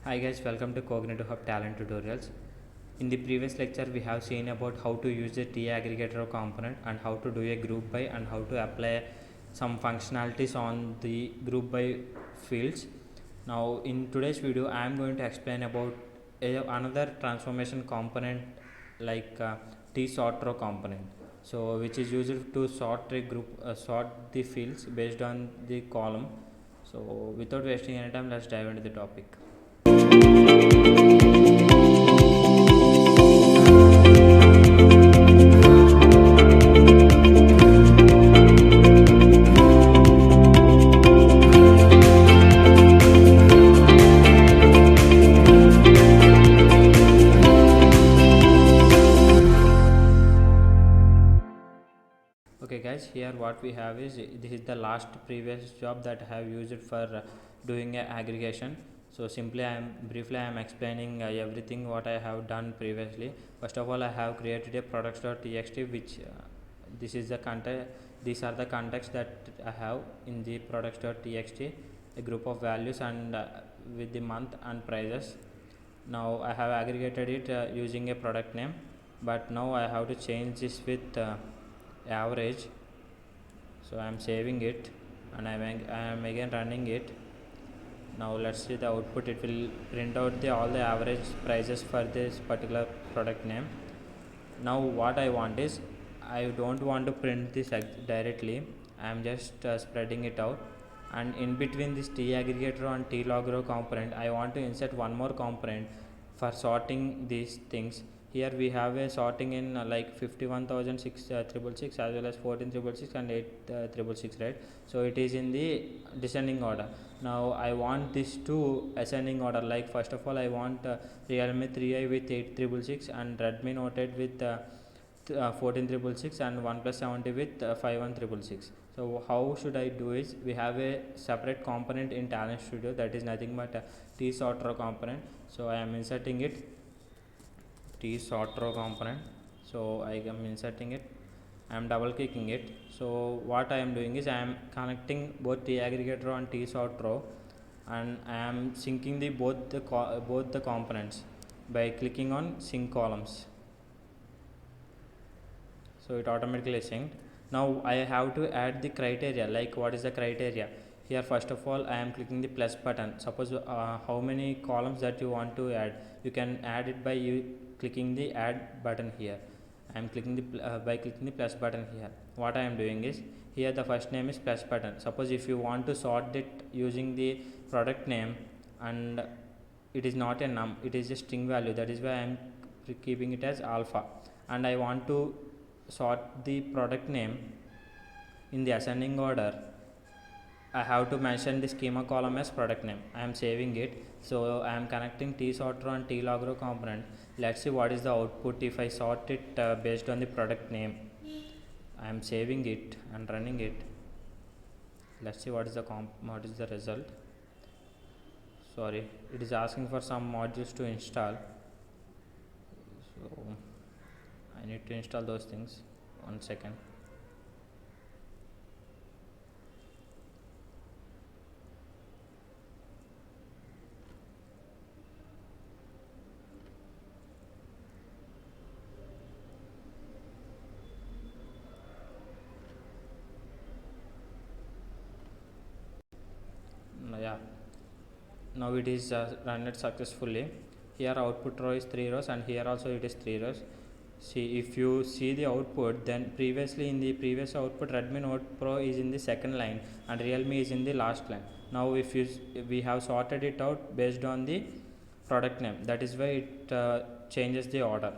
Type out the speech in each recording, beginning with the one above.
Hi guys, welcome to Cognitive Hub Talent Tutorials. In the previous lecture, we have seen about how to use the T aggregator component and how to do a group by and how to apply some functionalities on the group by fields. Now, in today's video, I am going to explain about another transformation component like T sort row component. So, which is used to sort a group, sort the fields based on the column. So, without wasting any time, let's dive into the topic. Okay guys, here what we have is this is the last previous job that I have used for doing a aggregation. So simply I am explaining everything what I have done previously. First of all, I have created a products.txt which this is the context, these are the contexts that I have in the products.txt, a group of values and with the month and prices. Now I have aggregated it using a product name, but now I have to change this with average. So I am saving it and I am again running it. Now let's see the output. It will print out all the average prices for this particular product name. Now what I want is, I don't want to print this directly. I am just spreading it out, and in between this T aggregator and T log row component, I want to insert one more component for sorting these things. Here we have a sorting in like 51,666 as well as 14,666 and 8,666, right? So it is in the descending order. Now I want this to ascending order. Like first of all, I want Realme 3i with 8,666 and Redmi Note 8 with 14,666 and OnePlus 70 with 51,666. So how should I do is, we have a separate component in Talent Studio that is nothing but a T sort row component. So I am inserting it, T sort row component. So I am inserting it, I am double clicking it. So what I am doing is, I am connecting both T aggregator and T sort row, and I am syncing the both the components by clicking on sync columns. So it automatically synced. Now I have to add the criteria. Like what is the criteria? Here first of all, I am clicking the plus button. Suppose how many columns that you want to add, you can add it by clicking the add button here. I am clicking the by clicking the plus button here. What I am doing is, here the first name is plus button. Suppose if you want to sort it using the product name and it is not a num, it is a string value, that is why I am keeping it as alpha, and I want to sort the product name in the ascending order. I have to mention the schema column as product name. I am saving it. So I am connecting T sort row and T log row component. Let's see what is the output if I sort it based on the product name. I am saving it and running it. Let's see what is the result. Sorry, it is asking for some modules to install. So I need to install those things. 1 second. Yeah, now it is run it successfully. Here output row is 3 rows and here also it is 3 rows. See, if you see the output, then previously in the previous output, Redmi Note Pro is in the second line and Realme is in the last line. Now if we have sorted it out based on the product name, that is why it changes the order.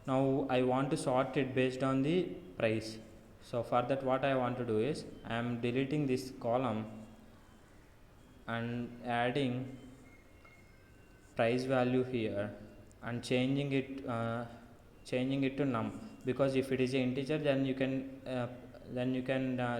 Now I want to sort it based on the price. So for that, what I want to do is, I am deleting this column and adding price value here and changing it to num, because if it is an integer, then you can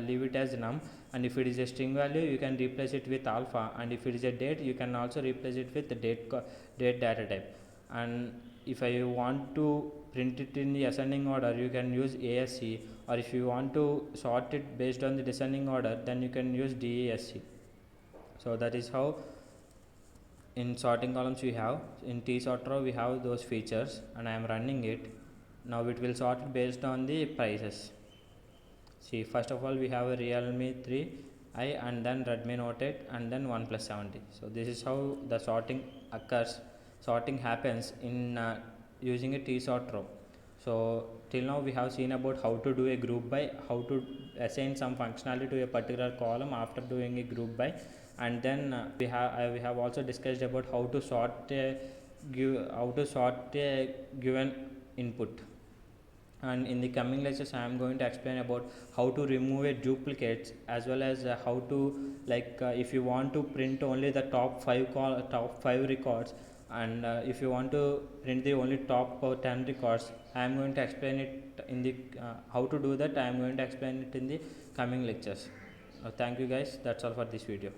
leave it as num, and if it is a string value, you can replace it with alpha, and if it is a date, you can also replace it with the date data type. And if I want to print it in the ascending order, you can use ASC, or if you want to sort it based on the descending order, then you can use DASC. So that is how in sorting columns we have, in T sort row we have those features, and I am running it. Now it will sort it based on the prices. See, first of all we have a Realme 3i and then Redmi Note 8 and then OnePlus 70. So this is how the sorting occurs, sorting happens in using a T sort row. So till now we have seen about how to do a group by, how to assign some functionality to a particular column after doing a group by, and then we have also discussed about how to sort a given input. And in the coming lectures I am going to explain about how to remove a duplicates, as well as how to, like, if you want to print only the top 5 records, and if you want to print the only top 10 records, I am going to explain it in the how to do that. I am going to explain it in the coming lectures. Thank you guys, that's all for this video.